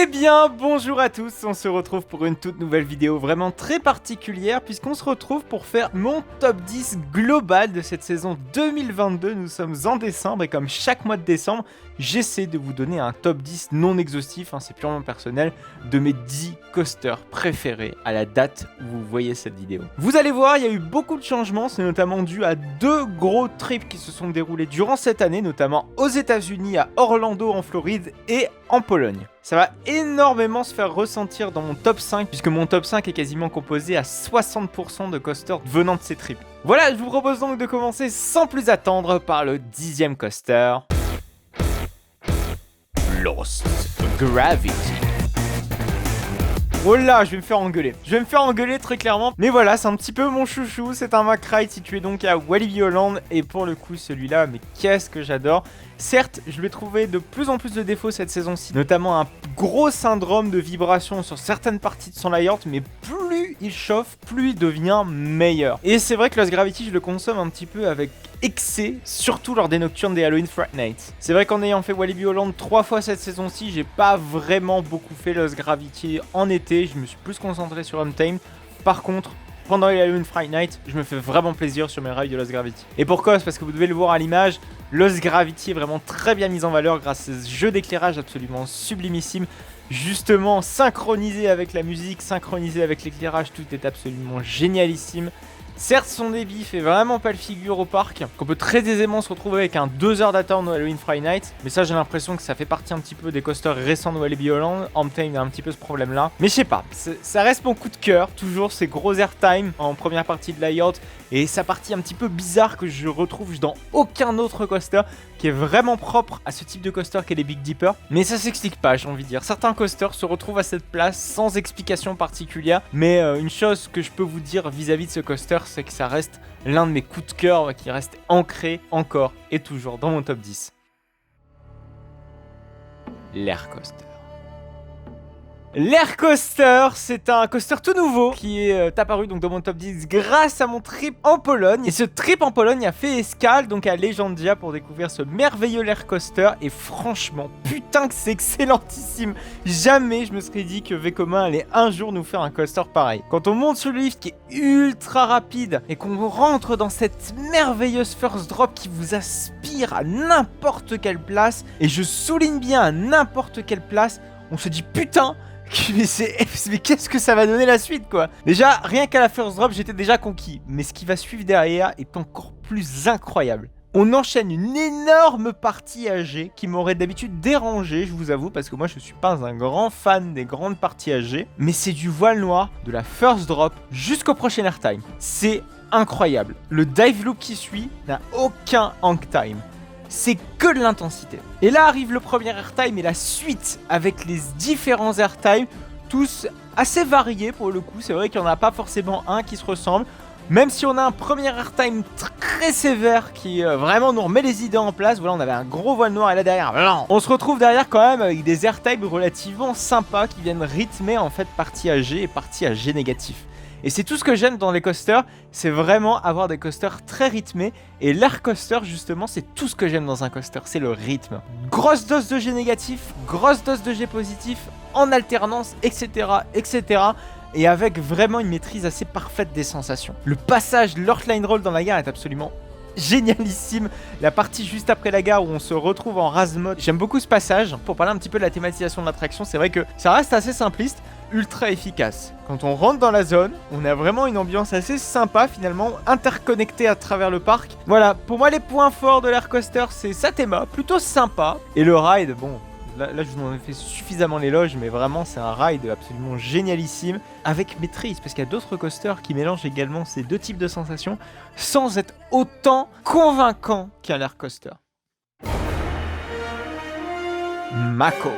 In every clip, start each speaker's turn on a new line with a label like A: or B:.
A: Eh bien, bonjour à tous, on se retrouve pour une toute nouvelle vidéo vraiment très particulière puisqu'on se retrouve pour faire mon top 10 global de cette saison 2022. Nous sommes en décembre et comme chaque mois de décembre, j'essaie de vous donner un top 10 non exhaustif, c'est purement personnel, de mes 10 coasters préférés à la date où vous voyez cette vidéo. Vous allez voir, il y a eu beaucoup de changements, c'est notamment dû à deux gros trips qui se sont déroulés durant cette année, notamment aux États-Unis, à Orlando en Floride et en Pologne. Ça va énormément se faire ressentir dans mon top 5, puisque mon top 5 est quasiment composé à 60% de coasters venant de ces trips. Voilà, je vous propose donc de commencer sans plus attendre par le 10e coaster. Lost Gravity. Oh là, je vais me faire engueuler. Je vais me faire engueuler très clairement. Mais voilà, c'est un petit peu mon chouchou. C'est un Mack Ride situé donc à Walibi Holland. Et pour le coup, celui-là, mais qu'est-ce que j'adore. Certes, je lui ai trouvé de plus en plus de défauts cette saison-ci, notamment un gros syndrome de vibration sur certaines parties de son layout, mais plus il chauffe, plus il devient meilleur. Et c'est vrai que Lost Gravity, je le consomme un petit peu avec excès, surtout lors des nocturnes des Halloween Fright Night. C'est vrai qu'en ayant fait Walibi Holland 3 fois cette saison-ci, j'ai pas vraiment beaucoup fait Lost Gravity en été, je me suis plus concentré sur Untamed. Par contre, pendant les Halloween Fright Night, je me fais vraiment plaisir sur mes rides de Lost Gravity. Et pour cause, parce que vous devez le voir à l'image, Lost Gravity est vraiment très bien mis en valeur grâce à ce jeu d'éclairage absolument sublimissime. Justement, synchronisé avec la musique, synchronisé avec l'éclairage, tout est absolument génialissime. Certes, son débit fait vraiment pas le figure au parc, qu'on peut très aisément se retrouver avec un 2 heures d'attente au Halloween Friday Night, mais ça j'ai l'impression que ça fait partie un petit peu des coasters récents de Walibi Holland. Untamed a un petit peu ce problème là, mais je sais pas, ça reste mon coup de cœur, toujours ces gros airtime en première partie de layout, et sa partie un petit peu bizarre que je retrouve dans aucun autre coaster, qui est vraiment propre à ce type de coaster qu'est les Big Dipper. Mais ça s'explique pas, j'ai envie de dire. Certains coasters se retrouvent à cette place sans explication particulière. Mais une chose que je peux vous dire vis-à-vis de ce coaster, c'est que ça reste l'un de mes coups de cœur qui reste ancré encore et toujours dans mon top 10. L'Air Coaster. L'Air Coaster, c'est un coaster tout nouveau qui est apparu donc dans mon top 10 grâce à mon trip en Pologne. Et ce trip en Pologne a fait escale donc à Legendia pour découvrir ce merveilleux L'Air Coaster. Et franchement, putain que c'est excellentissime. Jamais je me serais dit que Vekoma allait un jour nous faire un coaster pareil. Quand on monte sur le lift qui est ultra rapide et qu'on rentre dans cette merveilleuse first drop qui vous aspire à n'importe quelle place, et je souligne bien à n'importe quelle place, on se dit putain, mais qu'est-ce que ça va donner la suite quoi. Déjà, rien qu'à la first drop, j'étais déjà conquis. Mais ce qui va suivre derrière est encore plus incroyable. On enchaîne une énorme partie âgée qui m'aurait d'habitude dérangé, je vous avoue, parce que moi je suis pas un grand fan des grandes parties âgées. Mais c'est du voile noir, de la first drop jusqu'au prochain airtime. C'est incroyable. Le dive loop qui suit n'a aucun hang time. C'est que de l'intensité. Et là arrive le premier airtime et la suite avec les différents airtimes, tous assez variés pour le coup. C'est vrai qu'il n'y en a pas forcément un qui se ressemble. Même si on a un premier airtime très sévère qui vraiment nous remet les idées en place. Voilà, on avait un gros voile noir et là derrière, on se retrouve derrière quand même avec des airtimes relativement sympas qui viennent rythmer en fait partie AG et partie AG négatif. Et c'est tout ce que j'aime dans les coasters, c'est vraiment avoir des coasters très rythmés. Et l'Air Coaster justement, c'est tout ce que j'aime dans un coaster, c'est le rythme. Grosse dose de G négatif, grosse dose de G positif, en alternance, etc. etc. Et avec vraiment une maîtrise assez parfaite des sensations. Le passage Lord Line Roll dans la gare est absolument génialissime. La partie juste après la gare où on se retrouve en rase mode, j'aime beaucoup ce passage. Pour parler un petit peu de la thématisation de l'attraction, c'est vrai que ça reste assez simpliste, ultra efficace. Quand on rentre dans la zone, on a vraiment une ambiance assez sympa finalement, interconnectée à travers le parc. Voilà, pour moi les points forts de l'Air Coaster, c'est sa théma, plutôt sympa. Et le ride, bon, là je vous en ai fait suffisamment l'éloge, mais vraiment c'est un ride absolument génialissime, avec maîtrise, parce qu'il y a d'autres coasters qui mélangent également ces deux types de sensations, sans être autant convaincant qu'un L'Air Coaster. Mako.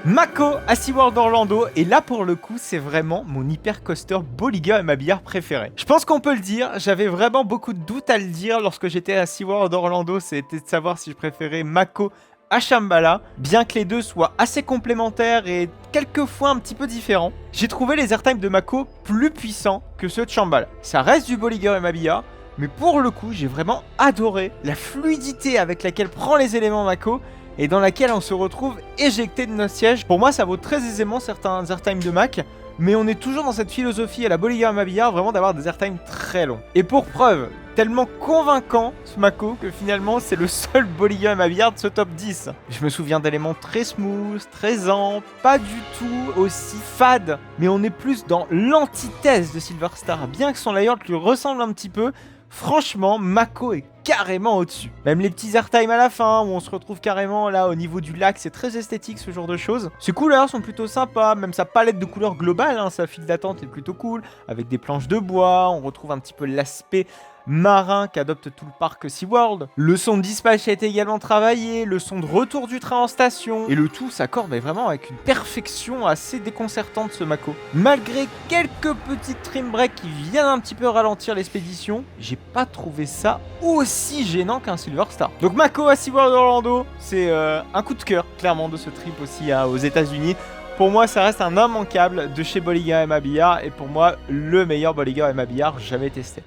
A: Mako à SeaWorld Orlando, et là pour le coup c'est vraiment mon hyper coaster Bolliger et ma billard préférée. Je pense qu'on peut le dire, j'avais vraiment beaucoup de doutes à le dire lorsque j'étais à SeaWorld Orlando, c'était de savoir si je préférais Mako à Shambhala, bien que les deux soient assez complémentaires et quelquefois un petit peu différents. J'ai trouvé les airtimes de Mako plus puissants que ceux de Shambhala. Ça reste du Bolliger et ma billard, mais pour le coup j'ai vraiment adoré la fluidité avec laquelle prend les éléments Mako. et dans laquelle on se retrouve éjecté de notre siège. Pour moi, ça vaut très aisément certains airtime de Mac. Mais on est toujours dans cette philosophie à la Bolívar Mabillard, vraiment d'avoir des airtime très longs. Et pour preuve, tellement convaincant ce Mako que finalement c'est le seul Bolívar Mabillard de ce top 10. Je me souviens d'éléments très smooth, très amples, pas du tout aussi fade, mais on est plus dans l'antithèse de Silver Star. Bien que son layout lui ressemble un petit peu, franchement, Mako est carrément au-dessus. Même les petits airtime à la fin, où on se retrouve carrément là au niveau du lac, c'est très esthétique ce genre de choses. Ses couleurs sont plutôt sympas, même sa palette de couleurs globale, hein, sa file d'attente est plutôt cool, avec des planches de bois, on retrouve un petit peu l'aspect marin qu'adopte tout le parc SeaWorld. Le son de dispatch a été également travaillé, le son de retour du train en station, et le tout s'accorde vraiment avec une perfection assez déconcertante ce Mako. Malgré quelques petites trim breaks qui viennent un petit peu ralentir l'expédition, j'ai pas trouvé ça aussi gênant qu'un Silver Star. Donc Mako à SeaWorld Orlando, c'est un coup de cœur clairement de ce trip aussi aux États-Unis. Pour moi, ça reste un immanquable de chez Bolliger & Mabillard, et pour moi, le meilleur Bolliger & Mabillard jamais testé.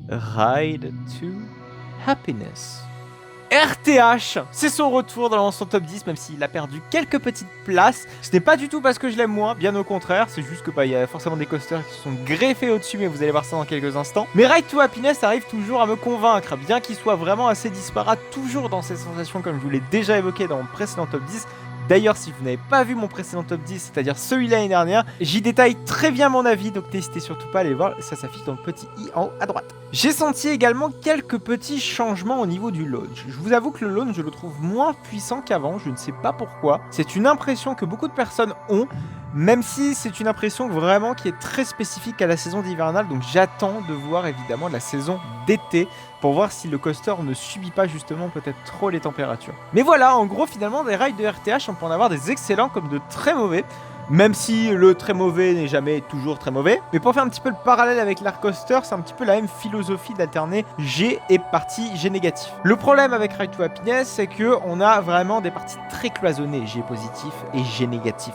A: Ride to Happiness. RTH, c'est son retour dans son top 10, même s'il a perdu quelques petites places. Ce n'est pas du tout parce que je l'aime moins, bien au contraire, c'est juste que il y a forcément des coasters qui se sont greffés au-dessus, mais vous allez voir ça dans quelques instants. Mais Ride to Happiness arrive toujours à me convaincre, bien qu'il soit vraiment assez disparate, toujours dans ses sensations comme je vous l'ai déjà évoqué dans mon précédent top 10. D'ailleurs, si vous n'avez pas vu mon précédent top 10, c'est-à-dire celui l'année dernière, j'y détaille très bien mon avis, donc n'hésitez surtout pas à aller voir, ça s'affiche dans le petit i en haut à droite. J'ai senti également quelques petits changements au niveau du launch. Je vous avoue que le launch, je le trouve moins puissant qu'avant, je ne sais pas pourquoi. C'est une impression que beaucoup de personnes ont, même si c'est une impression vraiment qui est très spécifique à la saison d'hivernale, donc j'attends de voir évidemment la saison d'été pour voir si le coaster ne subit pas justement peut-être trop les températures. Mais voilà, en gros finalement des rides de RTH, on peut en avoir des excellents comme de très mauvais, même si le très mauvais n'est jamais toujours très mauvais. Mais pour faire un petit peu le parallèle avec l'Arc Coaster, c'est un petit peu la même philosophie d'alterner G et partie G négatif. Le problème avec Ride to Happiness, c'est qu'on a vraiment des parties très cloisonnées, G positif et G négatif.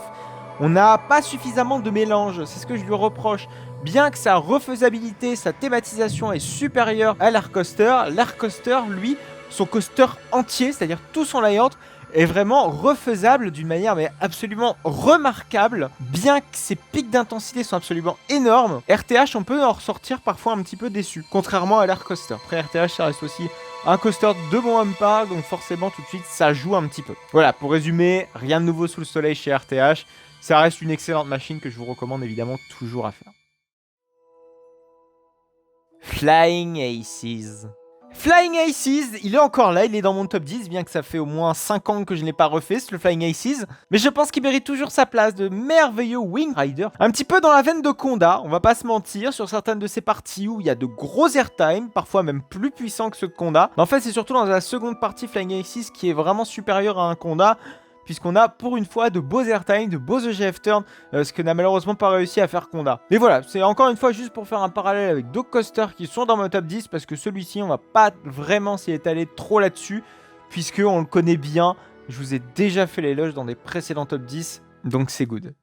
A: On n'a pas suffisamment de mélange, c'est ce que je lui reproche. Bien que sa refaisabilité, sa thématisation est supérieure à l'Arc Coaster, lui, son coaster entier, c'est-à-dire tout son layout, est vraiment refaisable d'une manière mais absolument remarquable. Bien que ses pics d'intensité sont absolument énormes, RTH, on peut en ressortir parfois un petit peu déçu, contrairement à l'Arc Coaster. Après RTH, ça reste aussi un coaster de bon park, donc forcément tout de suite, ça joue un petit peu. Voilà, pour résumer, rien de nouveau sous le soleil chez RTH. Ça reste une excellente machine que je vous recommande évidemment toujours à faire. Flying Aces. Flying Aces, il est encore là, il est dans mon top 10, bien que ça fait au moins 5 ans que je ne l'ai pas refait, le Flying Aces. Mais je pense qu'il mérite toujours sa place de merveilleux Wing Rider. Un petit peu dans la veine de Conda, on va pas se mentir, sur certaines de ces parties où il y a de gros airtime, parfois même plus puissants que ceux de Conda. Mais en fait, c'est surtout dans la seconde partie Flying Aces qui est vraiment supérieure à un Conda, puisqu'on a pour une fois de beaux airtime, de beaux EGF turn, ce que n'a malheureusement pas réussi à faire Conda. Mais voilà, c'est encore une fois juste pour faire un parallèle avec d'autres coasters qui sont dans mon top 10, parce que celui-ci, on va pas vraiment s'y étaler trop là-dessus, puisqu'on le connaît bien. Je vous ai déjà fait l'éloge dans des précédents top 10, donc c'est good.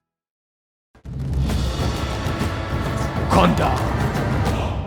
A: Conda.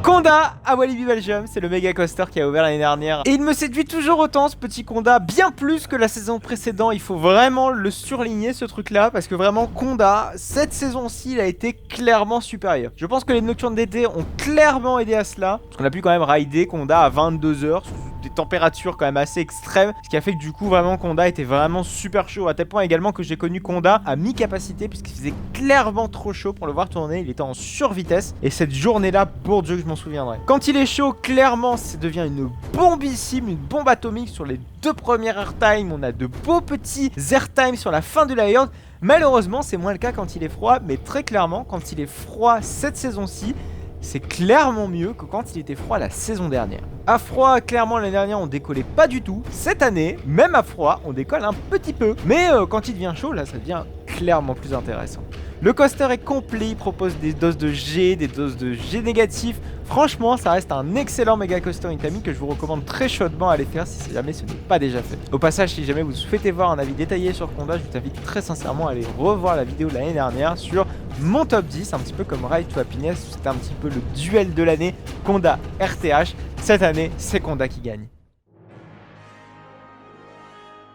A: Conda à Walibi Belgium, c'est le méga coaster qui a ouvert l'année dernière. Et il me séduit toujours autant ce petit Conda, bien plus que la saison précédente. Il faut vraiment le surligner ce truc là, parce que vraiment Conda, cette saison-ci, il a été clairement supérieur. Je pense que les nocturnes d'été ont clairement aidé à cela, parce qu'on a pu quand même rider Conda à 22h, des températures quand même assez extrêmes, ce qui a fait que du coup vraiment Conda était vraiment super chaud, à tel point également que j'ai connu Conda à mi-capacité, puisqu'il faisait clairement trop chaud pour le voir tourner, il était en survitesse, et cette journée là, pour Dieu que je m'en souviendrai. Quand il est chaud, clairement ça devient une bombissime, une bombe atomique sur les deux premières airtime, on a de beaux petits airtime sur la fin du layout. Malheureusement c'est moins le cas quand il est froid, mais très clairement quand il est froid cette saison-ci, c'est clairement mieux que quand il était froid la saison dernière. À froid, clairement l'année dernière on décollait pas du tout. Cette année, même à froid, on décolle un petit peu. Mais quand il devient chaud, là ça devient clairement plus intéressant. Le coaster est complet, il propose des doses de G, des doses de G négatifs. Franchement, ça reste un excellent méga coaster Itami que je vous recommande très chaudement à aller faire si jamais ce n'est pas déjà fait. Au passage, si jamais vous souhaitez voir un avis détaillé sur Conda, je vous invite très sincèrement à aller revoir la vidéo de l'année dernière sur mon top 10, un petit peu comme Ride to Happiness, c'était un petit peu le duel de l'année Conda RTH. Cette année, c'est Conda qui gagne.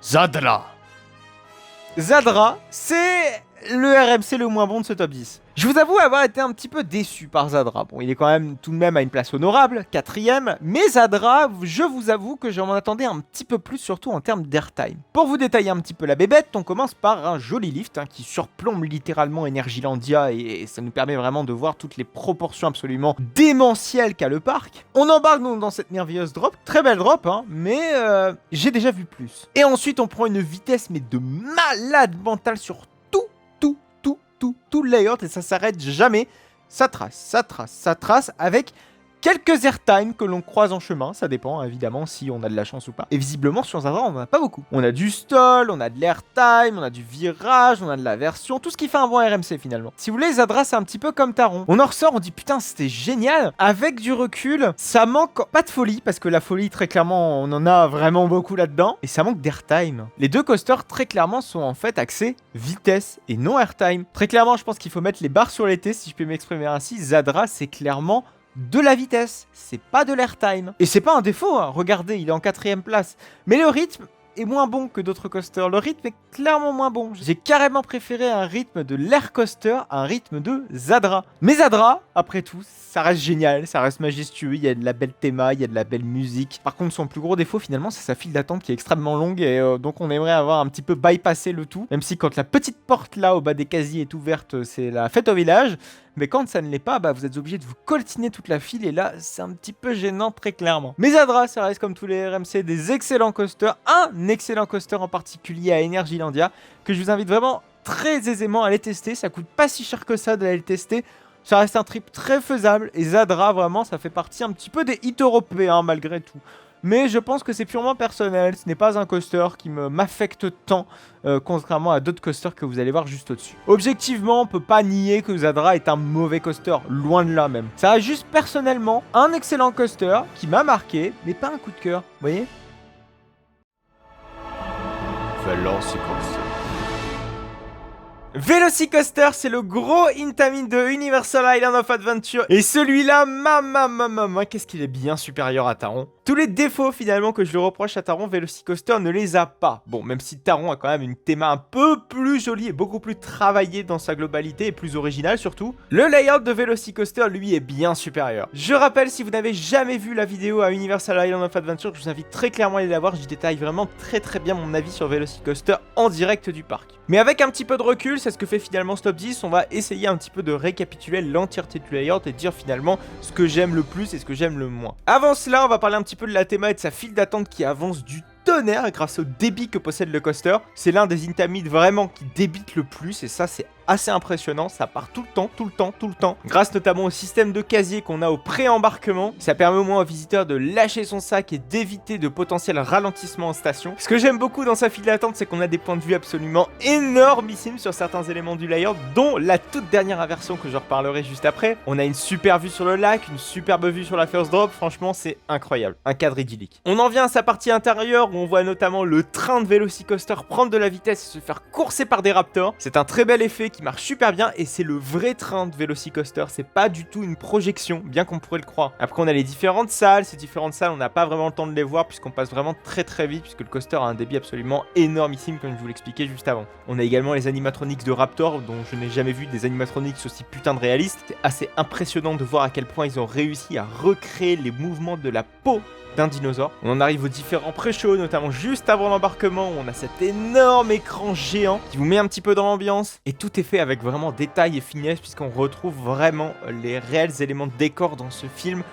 A: Zadra. Zadra, c'est le RMC le moins bon de ce top 10. Je vous avoue avoir été un petit peu déçu par Zadra. Bon, il est quand même tout de même à une place honorable, 4ème, mais Zadra, je vous avoue que j'en attendais un petit peu plus, surtout en termes d'airtime. Pour vous détailler un petit peu la bébête, on commence par un joli lift qui surplombe littéralement Energylandia et ça nous permet vraiment de voir toutes les proportions absolument démentielles qu'a le parc. On embarque donc dans cette merveilleuse drop, très belle drop, mais j'ai déjà vu plus. Et ensuite on prend une vitesse mais de malade mentale sur tout le layout et ça s'arrête jamais. Ça trace avec quelques airtime que l'on croise en chemin. Ça dépend évidemment si on a de la chance ou pas. Et visiblement sur Zadra on n'en a pas beaucoup. On a du stall, on a de l'airtime, on a du virage, on a de la version, tout ce qui fait un bon RMC finalement. Si vous voulez, Zadra c'est un petit peu comme Taron. On en ressort, on dit putain c'était génial. Avec du recul, ça manque pas de folie parce que la folie très clairement on en a vraiment beaucoup là-dedans. Et ça manque d'airtime. Les deux coasters très clairement sont en fait axés vitesse et non airtime. Très clairement je pense qu'il faut mettre les barres sur les T si je peux m'exprimer ainsi. Zadra c'est clairement de la vitesse, c'est pas de l'airtime. Et c'est pas un défaut, regardez, il est en 4ème place. Mais le rythme est moins bon que d'autres coasters. Le rythme est clairement moins bon. J'ai carrément préféré un rythme de l'air coaster à un rythme de Zadra. Mais Zadra, après tout, ça reste génial, ça reste majestueux, il y a de la belle théma, il y a de la belle musique. Par contre, son plus gros défaut finalement, c'est sa file d'attente qui est extrêmement longue et donc on aimerait avoir un petit peu bypassé le tout. Même si quand la petite porte là au bas des casiers est ouverte, c'est la fête au village. Mais quand ça ne l'est pas, vous êtes obligé de vous coltiner toute la file et là, c'est un petit peu gênant très clairement. Mais Zadra, ça reste comme tous les RMC des excellents coasters. Un excellent coaster en particulier à Energylandia que je vous invite vraiment très aisément à aller tester. Ça coûte pas si cher que ça d'aller le tester. Ça reste un trip très faisable et Zadra, vraiment, ça fait partie un petit peu des hits européens malgré tout. Mais je pense que c'est purement personnel, ce n'est pas un coaster qui m'affecte tant, contrairement à d'autres coasters que vous allez voir juste au-dessus. Objectivement, on peut pas nier que Zadra est un mauvais coaster, loin de là même. Ça reste juste personnellement un excellent coaster qui m'a marqué, mais pas un coup de cœur, vous voyez? Velocicoaster. Velocicoaster, c'est le gros Intamin de Universal Island of Adventure. Et celui-là, qu'est-ce qu'il est bien supérieur à Taron. Tous les défauts finalement que je le reproche à Taron, Velocicoaster ne les a pas. Bon, même si Taron a quand même une théma un peu plus jolie et beaucoup plus travaillée dans sa globalité et plus originale surtout, le layout de Velocicoaster lui est bien supérieur. Je rappelle, si vous n'avez jamais vu la vidéo à Universal Island of Adventure, je vous invite très clairement à aller la voir. J'y détaille vraiment très bien mon avis sur Velocicoaster en direct du parc. Mais avec un petit peu de recul, c'est ce que fait finalement ce top 10, on va essayer un petit peu de récapituler l'entièreté du layout et dire finalement ce que j'aime le plus et ce que j'aime le moins. Avant cela, on va parler un petit peu de la théma et de sa file d'attente qui avance du tonnerre grâce au débit que possède le coaster. C'est l'un des Intamides vraiment qui débite le plus et ça c'est assez impressionnant, ça part tout le temps. Grâce notamment au système de casier qu'on a au pré-embarquement, ça permet au moins au visiteur de lâcher son sac et d'éviter de potentiels ralentissements en station. Ce que j'aime beaucoup dans sa file d'attente, c'est qu'on a des points de vue absolument énormissimes sur certains éléments du layout, dont la toute dernière inversion que je reparlerai juste après. On a une super vue sur le lac, une superbe vue sur la first drop, franchement c'est incroyable, un cadre idyllique. On en vient à sa partie intérieure où on voit notamment le train de Velocicoaster prendre de la vitesse et se faire courser par des raptors. C'est un très bel effet qui marche super bien et c'est le vrai train de Velocicoaster, c'est pas du tout une projection, bien qu'on pourrait le croire. Après on a les différentes salles, ces différentes salles on n'a pas vraiment le temps de les voir puisqu'on passe vraiment très vite puisque le coaster a un débit absolument énormissime comme je vous l'expliquais juste avant. On a également les animatronics de Raptor dont je n'ai jamais vu des animatronics aussi putain de réalistes. C'est assez impressionnant de voir à quel point ils ont réussi à recréer les mouvements de la peau d'un dinosaure. On en arrive aux différents pré-shows, notamment juste avant l'embarquement où on a cet énorme écran géant qui vous met un petit peu dans l'ambiance. Et tout est fait avec vraiment détail et finesse puisqu'on retrouve vraiment les réels éléments de décor dans ce film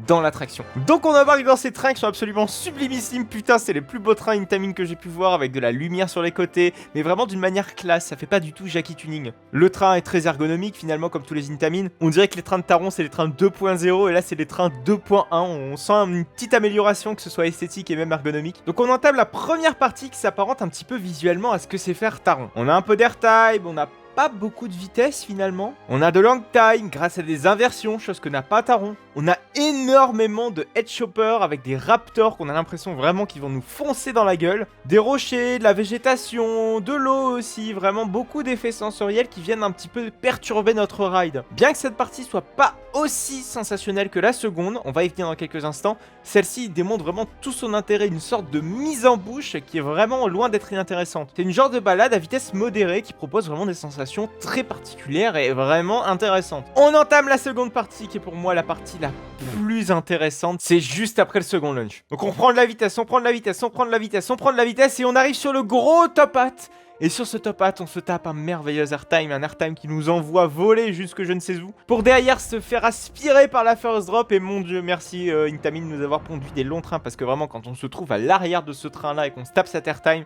A: dans l'attraction. Donc on embarque dans ces trains qui sont absolument sublimissimes. Putain, c'est les plus beaux trains Intamin que j'ai pu voir avec de la lumière sur les côtés, mais vraiment d'une manière classe, ça fait pas du tout Jackie Tuning. Le train est très ergonomique finalement comme tous les Intamin. On dirait que les trains de Taron c'est les trains 2.0 et là c'est les trains 2.1. On sent une petite amélioration que ce soit esthétique et même ergonomique. Donc on entame la première partie qui s'apparente un petit peu visuellement à ce que c'est faire Taron. On a un peu d'airtime, on a pas beaucoup de vitesse finalement. On a de long time grâce à des inversions, chose que n'a pas Taron. On a énormément de head chopper avec des raptors qu'on a l'impression vraiment qu'ils vont nous foncer dans la gueule. Des rochers, de la végétation, de l'eau aussi, vraiment beaucoup d'effets sensoriels qui viennent un petit peu perturber notre ride. Bien que cette partie soit pas aussi sensationnelle que la seconde, on va y venir dans quelques instants, celle-ci démontre vraiment tout son intérêt, une sorte de mise en bouche qui est vraiment loin d'être inintéressante. C'est une genre de balade à vitesse modérée qui propose vraiment des sensations très particulières et vraiment intéressantes. On entame la seconde partie qui est pour moi la partie la plus intéressante, c'est juste après le second launch. Donc on prend de la vitesse, on prend de la vitesse, on prend de la vitesse, on prend de la vitesse et on arrive sur le gros top hat. Et sur ce top hat, on se tape un merveilleux airtime, un airtime qui nous envoie voler jusque je ne sais où, pour derrière se faire aspirer par la first drop. Et mon dieu, merci Intamin de nous avoir pondu des longs trains, parce que vraiment quand on se trouve à l'arrière de ce train là et qu'on se tape cet airtime,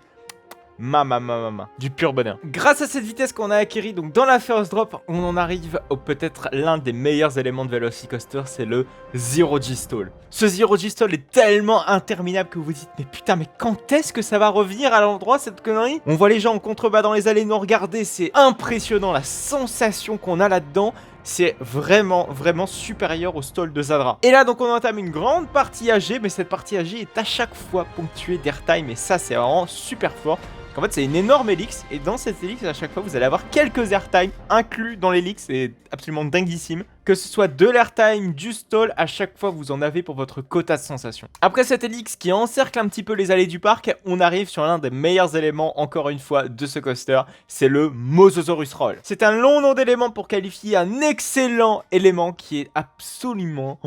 A: du pur bonheur. Grâce à cette vitesse qu'on a acquérie donc dans la first drop, on en arrive au peut-être l'un des meilleurs éléments de Velocicoaster, c'est le Zero G-Stall. Ce Zero G-Stall est tellement interminable que vous vous dites mais putain, mais quand est-ce que ça va revenir à l'endroit cette connerie? On voit les gens en contrebas dans les allées nous regarder, c'est impressionnant la sensation qu'on a là-dedans. C'est vraiment supérieur au stall de Zadra. Et là donc on entame une grande partie AG, mais cette partie AG est à chaque fois ponctuée d'airtime et ça c'est vraiment super fort. En fait c'est une énorme helix et dans cette helix à chaque fois vous allez avoir quelques airtime inclus dans l'helix, c'est absolument dinguissime. Que ce soit de l'airtime, du stall, à chaque fois vous en avez pour votre quota de sensations. Après cette helix qui encercle un petit peu les allées du parc, on arrive sur l'un des meilleurs éléments encore une fois de ce coaster, c'est le Mosasaurus Roll. C'est un long nom d'élément pour qualifier un excellent élément qui est absolument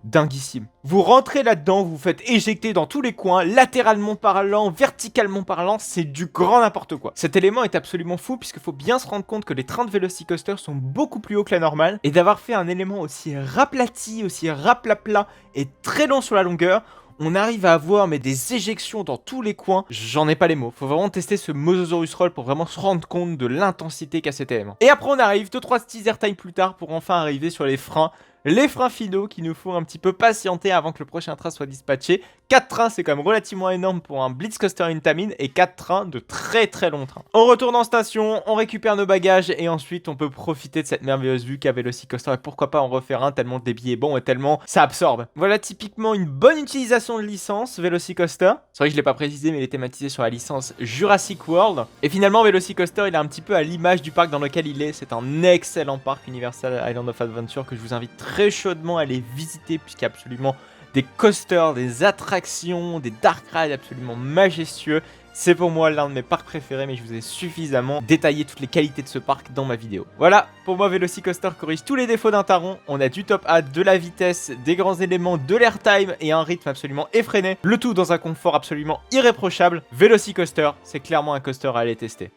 A: dinguissime. Vous rentrez là-dedans, vous vous faites éjecter dans tous les coins, latéralement parlant, verticalement parlant, c'est du grand n'importe quoi. Cet élément est absolument fou puisqu'il faut bien se rendre compte que les trains de Velocicoaster sont beaucoup plus hauts que la normale et d'avoir fait un élément aussi raplati, aussi raplapla et très long sur la longueur, on arrive à avoir mais des éjections dans tous les coins, j'en ai pas les mots. Faut vraiment tester ce Mosasaurus Roll pour vraiment se rendre compte de l'intensité qu'a cet élément. Et après on arrive 2-3 petits airtime plus tard pour enfin arriver sur les freins. Les freins finaux qui nous font un petit peu patienter avant que le prochain train soit dispatché. 4 trains c'est quand même relativement énorme pour un Blitz Coaster Intamin et 4 trains de très longs trains. On retourne en station, on récupère nos bagages et ensuite on peut profiter de cette merveilleuse vue qu'a Velocicoaster et pourquoi pas en refaire un tellement le débit est bon et tellement ça absorbe. Voilà typiquement une bonne utilisation de licence Velocicoaster. C'est vrai que je l'ai pas précisé mais il est thématisé sur la licence Jurassic World. Et finalement Velocicoaster il est un petit peu à l'image du parc dans lequel il est. C'est un excellent parc Universal Island of Adventure que je vous invite très chaudement à aller visiter puisqu'il y a absolument des coasters, des attractions, des dark rides absolument majestueux. C'est pour moi l'un de mes parcs préférés mais je vous ai suffisamment détaillé toutes les qualités de ce parc dans ma vidéo. Voilà, pour moi Velocicoaster corrige tous les défauts d'un Taron. On a du top hat, de la vitesse, des grands éléments, de l'airtime et un rythme absolument effréné. Le tout dans un confort absolument irréprochable. Velocicoaster, c'est clairement un coaster à aller tester.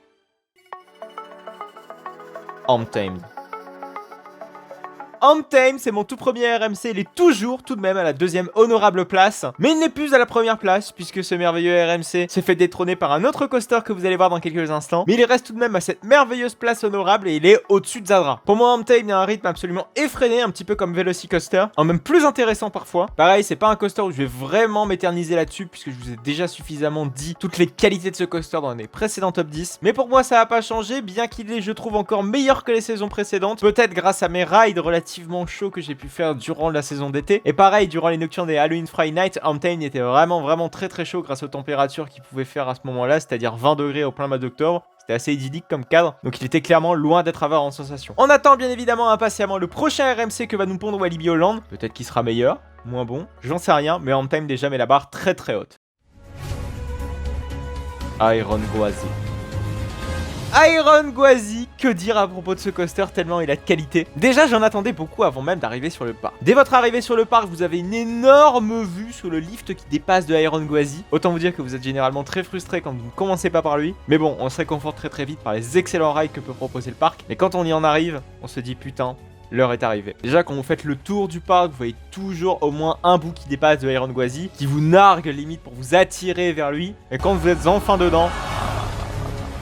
A: Untamed. Untamed, c'est mon tout premier RMC, il est toujours tout de même à la deuxième honorable place, mais il n'est plus à la première place puisque ce merveilleux RMC s'est fait détrôner par un autre coaster que vous allez voir dans quelques instants, mais il reste tout de même à cette merveilleuse place honorable et il est au-dessus de Zadra. Pour moi Untamed a un rythme absolument effréné, un petit peu comme Velocicoaster, en même plus intéressant parfois. Pareil, c'est pas un coaster où je vais vraiment m'éterniser là-dessus puisque je vous ai déjà suffisamment dit toutes les qualités de ce coaster dans les précédents top 10, mais pour moi ça n'a pas changé, bien qu'il est je trouve encore meilleur que les saisons précédentes, peut-être grâce à mes rides relativement chaud que j'ai pu faire durant la saison d'été. Et pareil, durant les nocturnes des Halloween Friday Night, Untamed était vraiment très chaud grâce aux températures qu'il pouvait faire à ce moment-là, c'est-à-dire 20 degrés au plein mois d'octobre. C'était assez idyllique comme cadre, donc il était clairement loin d'être avare en sensation. On attend bien évidemment impatiemment le prochain RMC que va nous pondre Walibi Holland. Peut-être qu'il sera meilleur, moins bon, j'en sais rien, mais Untamed déjà met la barre très haute. Iron Gwazi. Iron Gwazi, que dire à propos de ce coaster tellement il a de qualité. Déjà j'en attendais beaucoup avant même d'arriver sur le parc. Dès votre arrivée sur le parc, vous avez une énorme vue sur le lift qui dépasse de Iron Gwazi. Autant vous dire que vous êtes généralement très frustré quand vous ne commencez pas par lui. Mais bon, on se réconforte très vite par les excellents rides que peut proposer le parc. Mais quand on y en arrive, on se dit putain, l'heure est arrivée. Déjà quand vous faites le tour du parc, vous voyez toujours au moins un bout qui dépasse de Iron Gwazi, qui vous nargue limite pour vous attirer vers lui. Et quand vous êtes enfin dedans...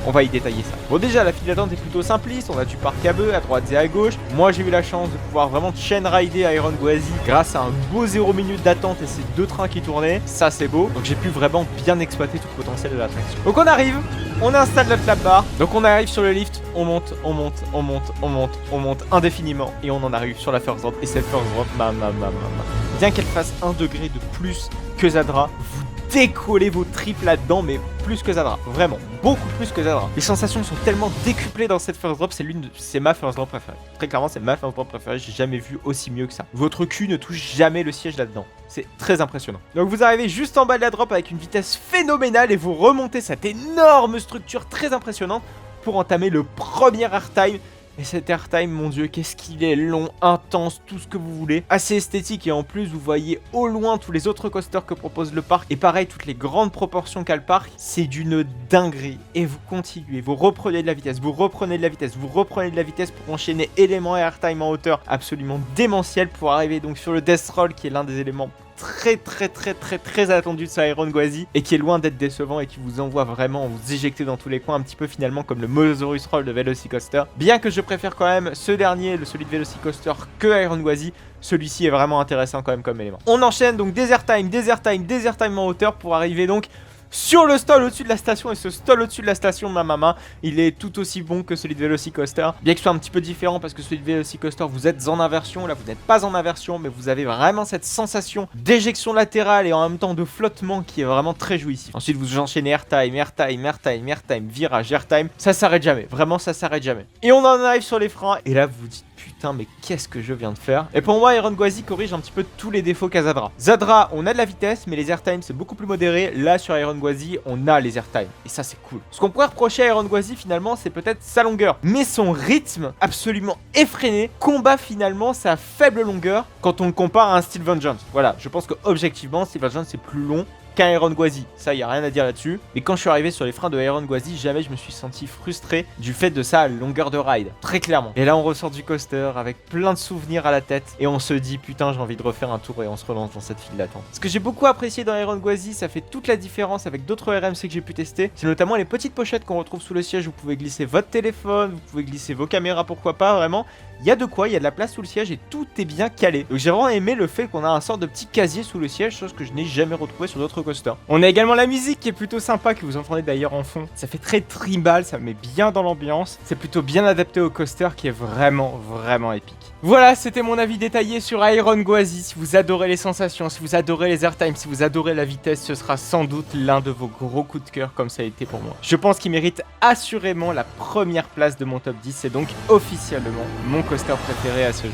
A: on va y détailler ça. Bon déjà la file d'attente est plutôt simpliste, on a du parc à bœufs à droite et à gauche. Moi j'ai eu la chance de pouvoir vraiment chain rider Iron Gwazi grâce à un beau 0 minutes d'attente et ces 2 trains qui tournaient, ça c'est beau. Donc j'ai pu vraiment bien exploiter tout le potentiel de l'attraction. Donc on arrive, on installe notre lap bar, donc on arrive sur le lift, on monte indéfiniment et on en arrive sur la first drop. Et cette first drop, bien qu'elle fasse 1 degré de plus que Zadra, vous décollez vos tripes là-dedans, mais plus que Zadra, vraiment, beaucoup plus que Zadra. Les sensations sont tellement décuplées dans cette first drop, c'est ma first drop préférée. Très clairement, c'est ma first drop préférée, j'ai jamais vu aussi mieux que ça. Votre cul ne touche jamais le siège là-dedans. C'est très impressionnant. Donc vous arrivez juste en bas de la drop avec une vitesse phénoménale et vous remontez cette énorme structure très impressionnante pour entamer le premier airtime. Et cet airtime, mon dieu, qu'est-ce qu'il est long, intense, tout ce que vous voulez. Assez esthétique et en plus, vous voyez au loin tous les autres coasters que propose le parc. Et pareil, toutes les grandes proportions qu'a le parc. C'est d'une dinguerie. Et vous continuez, vous reprenez de la vitesse, vous reprenez de la vitesse, vous reprenez de la vitesse pour enchaîner éléments et airtime en hauteur absolument démentiel pour arriver donc sur le Death Roll qui est l'un des éléments très attendu de ce Iron Gwazi et qui est loin d'être décevant et qui vous envoie vraiment vous éjecter dans tous les coins un petit peu finalement comme le Mosasaurus Roll de Velocicoaster. Bien que je préfère quand même ce dernier, celui de Velocicoaster, que Iron Gwazi, celui-ci est vraiment intéressant quand même comme élément. On enchaîne donc des airtime en hauteur pour arriver donc sur le stall au-dessus de la station. Et ce stall au-dessus de la station, il est tout aussi bon que celui de Velocicoaster. Bien que ce soit un petit peu différent parce que celui de Velocicoaster, vous êtes en inversion. Là, vous n'êtes pas en inversion, mais vous avez vraiment cette sensation d'éjection latérale et en même temps de flottement qui est vraiment très jouissif. Ensuite, vous enchaînez airtime, virage, airtime. Ça s'arrête jamais. Vraiment, ça s'arrête jamais. Et on en arrive sur les freins. Et là, vous vous dites, putain, mais qu'est-ce que je viens de faire? Et pour moi, Iron Gwazi corrige un petit peu tous les défauts qu'a Zadra. Zadra, on a de la vitesse, mais les airtimes, c'est beaucoup plus modéré. Là, sur Iron Gwazi, on a les airtimes. Et ça, c'est cool. Ce qu'on pourrait reprocher à Iron Gwazi, finalement, c'est peut-être sa longueur. Mais son rythme, absolument effréné, combat finalement sa faible longueur quand on le compare à un Steel Vengeance. Voilà, je pense que objectivement, Steel Vengeance, c'est plus long qu'un Iron Gwazi, ça y a rien à dire là-dessus. Mais quand je suis arrivé sur les freins de Iron Gwazi, jamais je me suis senti frustré du fait de sa longueur de ride, très clairement. Et là on ressort du coaster avec plein de souvenirs à la tête et on se dit putain j'ai envie de refaire un tour et on se relance dans cette file d'attente. Ce que j'ai beaucoup apprécié dans Iron Gwazi, ça fait toute la différence avec d'autres RMC que j'ai pu tester, c'est notamment les petites pochettes qu'on retrouve sous le siège. Vous pouvez glisser votre téléphone, vous pouvez glisser vos caméras, pourquoi pas, vraiment. Il y a de quoi, il y a de la place sous le siège et tout est bien calé. Donc j'ai vraiment aimé le fait qu'on a un sort de petit casier sous le siège, chose que je n'ai jamais retrouvé sur d'autres coasters. On a également la musique qui est plutôt sympa, que vous entendez d'ailleurs en fond. Ça fait très tribal, ça met bien dans l'ambiance. C'est plutôt bien adapté au coaster qui est vraiment épique. Voilà, c'était mon avis détaillé sur Iron Gwazi. Si vous adorez les sensations, si vous adorez les airtimes, si vous adorez la vitesse, ce sera sans doute l'un de vos gros coups de cœur comme ça a été pour moi. Je pense qu'il mérite assurément la première place de mon top 10. C'est donc officiellement mon coaster préféré à ce jour.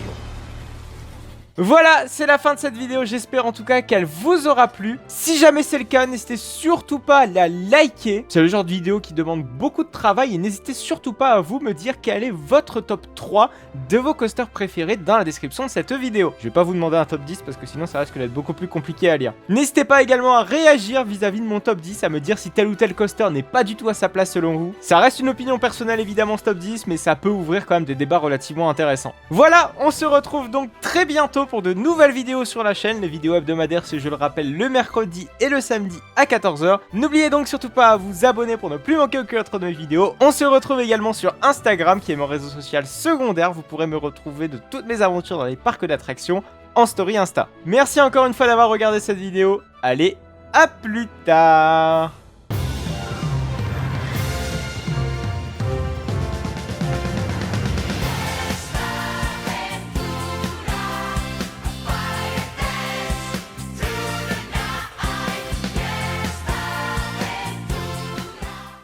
A: Voilà, c'est la fin de cette vidéo, j'espère en tout cas qu'elle vous aura plu. Si jamais c'est le cas, n'hésitez surtout pas à la liker. C'est le genre de vidéo qui demande beaucoup de travail et n'hésitez surtout pas à vous me dire quel est votre top 3 de vos coasters préférés dans la description de cette vidéo. Je vais pas vous demander un top 10 parce que sinon ça risque d'être beaucoup plus compliqué à lire. N'hésitez pas également à réagir vis-à-vis de mon top 10, à me dire si tel ou tel coaster n'est pas du tout à sa place selon vous. Ça reste une opinion personnelle évidemment ce top 10, mais ça peut ouvrir quand même des débats relativement intéressants. Voilà, on se retrouve donc très bientôt pour de nouvelles vidéos sur la chaîne. Les vidéos hebdomadaires, si je le rappelle, le mercredi et le samedi à 14 h. N'oubliez donc surtout pas à vous abonner pour ne plus manquer aucune autre de mes vidéos. On se retrouve également sur Instagram, qui est mon réseau social secondaire. Vous pourrez me retrouver de toutes mes aventures dans les parcs d'attractions en story Insta. Merci encore une fois d'avoir regardé cette vidéo. Allez, à plus tard!